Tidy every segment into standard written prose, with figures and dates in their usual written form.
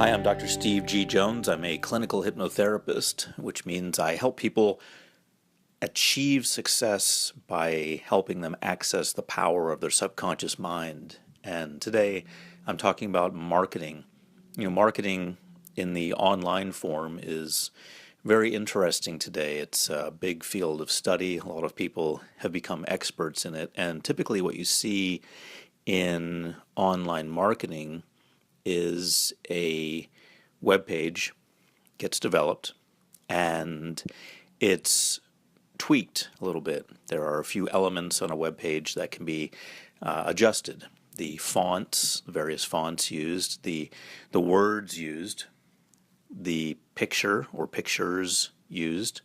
Hi, I'm Dr. Steve G. Jones. I'm a clinical hypnotherapist, which means I help people achieve success by helping them access the power of their subconscious mind. And today I'm talking about marketing. Marketing in the online form is very interesting today. It's a big field of study. A lot of people have become experts in it. And typically, what you see in online marketing is a web page gets developed and it's tweaked a little bit. There are a few elements on a web page that can be adjusted. The fonts, the various fonts used, the words used, the picture or pictures used,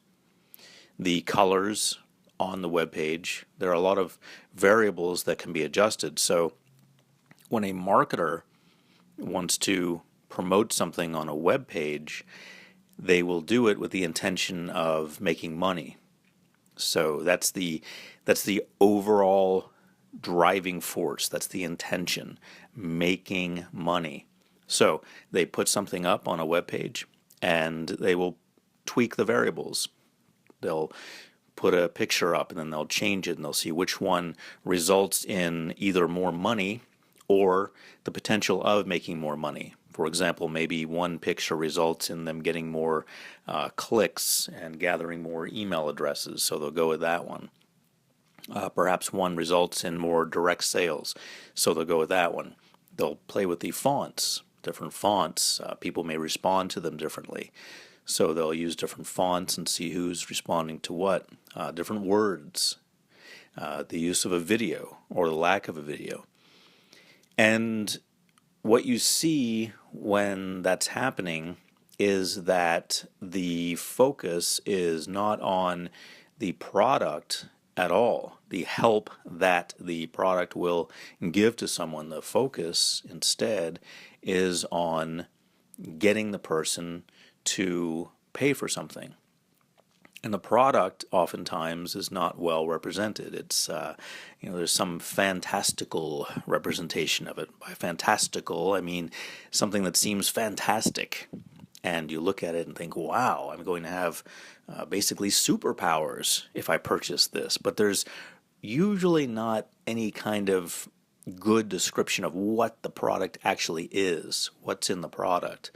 the colors on the web page. There are a lot of variables that can be adjusted. So when a marketer wants to promote something on a web page, they will do it with the intention of making money. So that's the overall driving force. That's the intention, making money. So they put something up on a web page and they will tweak the variables. They'll put a picture up and then they'll change it and they'll see which one results in either more money or the potential of making more money. For example, maybe one picture results in them getting more clicks and gathering more email addresses, so they'll go with that one. Perhaps one results in more direct sales, so they'll go with that one. They'll play with the fonts. Different fonts, people may respond to them differently. So they'll use different fonts and see who's responding to what. Different words, the use of a video or the lack of a video. And what you see when that's happening is that the focus is not on the product at all, the help that the product will give to someone. The focus instead is on getting the person to pay for something. And the product oftentimes is not well represented. It's, there's some fantastical representation of it. By fantastical, I mean something that seems fantastic. And you look at it and think, wow, I'm going to have basically superpowers if I purchase this. But there's usually not any kind of good description of what the product actually is, what's in the product.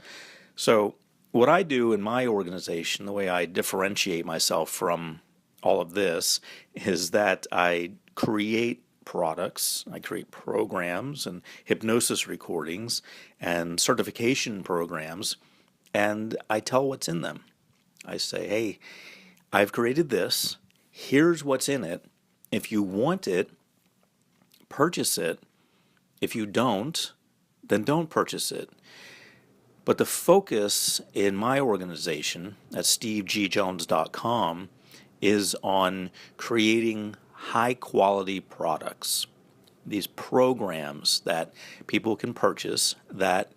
So what I do in my organization, the way I differentiate myself from all of this, is that I create products, I create programs and hypnosis recordings and certification programs, and I tell what's in them. I say, hey, I've created this, here's what's in it. If you want it, purchase it. If you don't, then don't purchase it. But the focus in my organization at stevegjones.com is on creating high-quality products, these programs that people can purchase that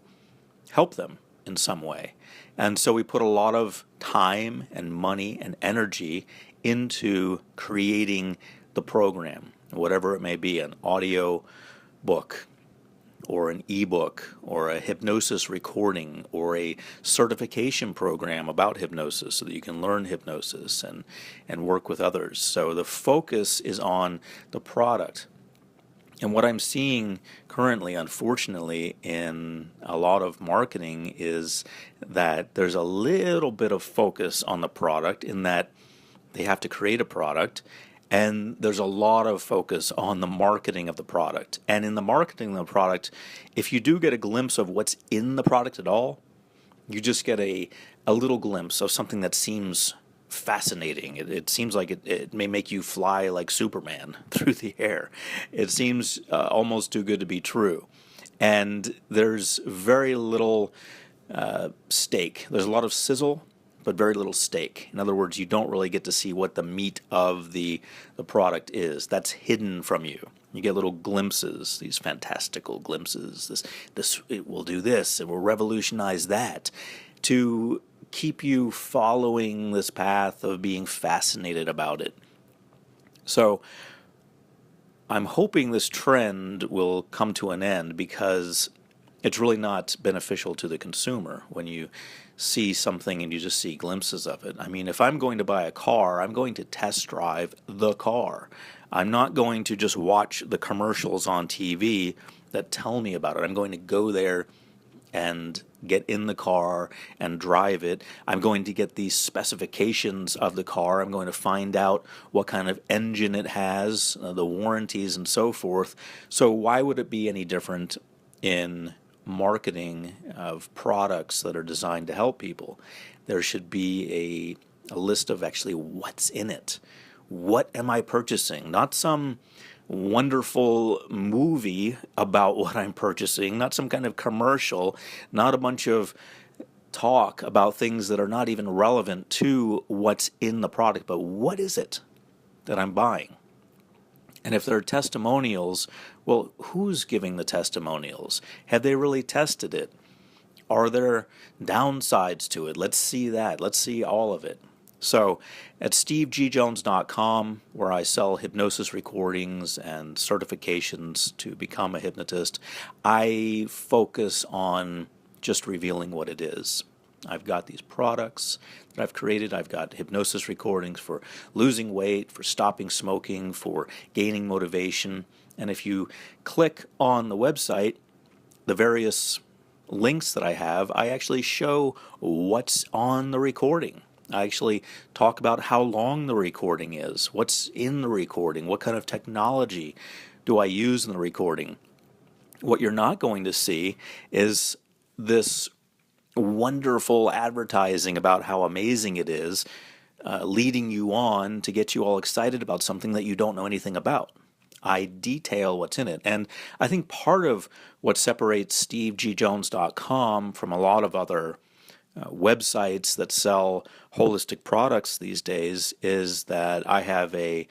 help them in some way. And so we put a lot of time and money and energy into creating the program, whatever it may be, an audio book, or an ebook, or a hypnosis recording, or a certification program about hypnosis so that you can learn hypnosis and work with others. So the focus is on the product. And what I'm seeing currently, unfortunately, in a lot of marketing is that there's a little bit of focus on the product in that they have to create a product. And there's a lot of focus on the marketing of the product. And in the marketing of the product, if you do get a glimpse of what's in the product at all, you just get a little glimpse of something that seems fascinating. It seems like it may make you fly like Superman through the air. It seems almost too good to be true. And there's very little stake. There's a lot of sizzle, but very little steak. In other words, you don't really get to see what the meat of the product is. That's hidden from you. You get little glimpses, these fantastical glimpses. This it will do this, it will revolutionize that, to keep you following this path of being fascinated about it. So I'm hoping this trend will come to an end, because it's really not beneficial to the consumer when you see something and you just see glimpses of it. I mean, if I'm going to buy a car, I'm going to test drive the car. I'm not going to just watch the commercials on TV that tell me about it. I'm going to go there and get in the car and drive it. I'm going to get the specifications of the car. I'm going to find out what kind of engine it has, the warranties, and so forth. So why would it be any different in marketing of products that are designed to help people? There should be a list of actually what's in it. What am I purchasing? Not some wonderful movie about what I'm purchasing, not some kind of commercial, not a bunch of talk about things that are not even relevant to what's in the product, but what is it that I'm buying? And if there are testimonials, well, who's giving the testimonials? Have they really tested it? Are there downsides to it? Let's see that. Let's see all of it. So at stevegjones.com, where I sell hypnosis recordings and certifications to become a hypnotist, I focus on just revealing what it is. I've got these products that I've created. I've got hypnosis recordings for losing weight, for stopping smoking, for gaining motivation. And if you click on the website, the various links that I have, I actually show what's on the recording. I actually talk about how long the recording is, what's in the recording, what kind of technology do I use in the recording. What you're not going to see is this wonderful advertising about how amazing it is, leading you on to get you all excited about something that you don't know anything about. I detail what's in it. And I think part of what separates stevegjones.com from a lot of other websites that sell holistic products these days is that I have a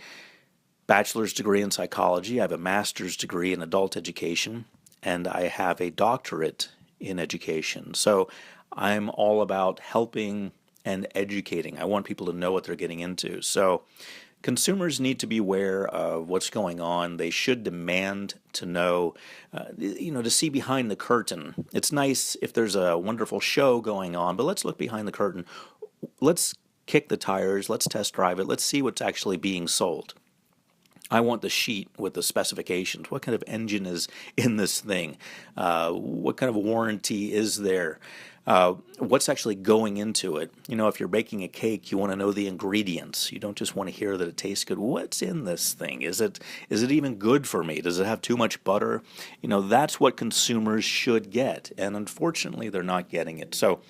bachelor's degree in psychology, I have a master's degree in adult education, and I have a doctorate in education. So I'm all about helping and educating. I want people to know what they're getting into. So consumers need to be aware of what's going on. They should demand to know, to see behind the curtain. It's nice if there's a wonderful show going on, but let's look behind the curtain. Let's kick the tires. Let's test drive it. Let's see what's actually being sold. I want the sheet with the specifications. What kind of engine is in this thing? What kind of warranty is there? What's actually going into it? If you're baking a cake, you want to know the ingredients. You don't just want to hear that it tastes good. What's in this thing? Is it even good for me? Does it have too much butter? That's what consumers should get. And unfortunately, they're not getting it. So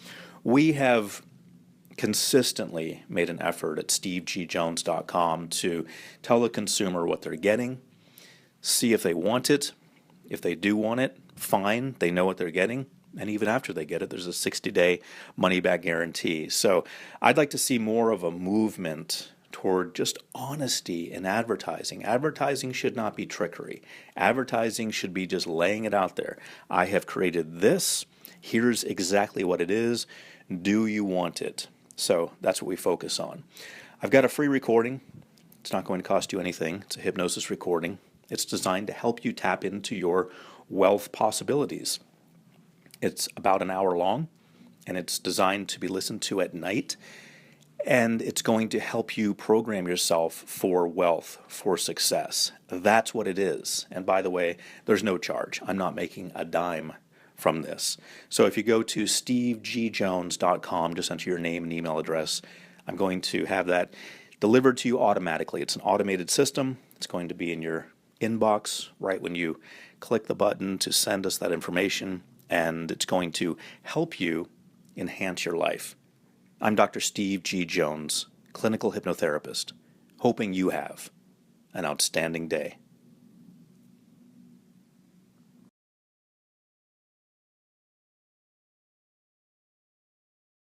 we have consistently made an effort at stevegjones.com to tell the consumer what they're getting, see if they want it. If they do want it, fine, they know what they're getting. And even after they get it, there's a 60-day money-back guarantee. So I'd like to see more of a movement toward just honesty in advertising. Advertising should not be trickery. Advertising should be just laying it out there. I have created this. Here's exactly what it is. Do you want it? So that's what we focus on. I've got a free recording. It's not going to cost you anything. It's a hypnosis recording. It's designed to help you tap into your wealth possibilities. It's about an hour long, and it's designed to be listened to at night, and it's going to help you program yourself for wealth, for success. That's what it is. And by the way, there's no charge. I'm not making a dime from this. So if you go to stevegjones.com, just enter your name and email address. I'm going to have that delivered to you automatically. It's an automated system. It's going to be in your inbox right when you click the button to send us that information, and it's going to help you enhance your life. I'm Dr. Steve G. Jones, clinical hypnotherapist, hoping you have an outstanding day.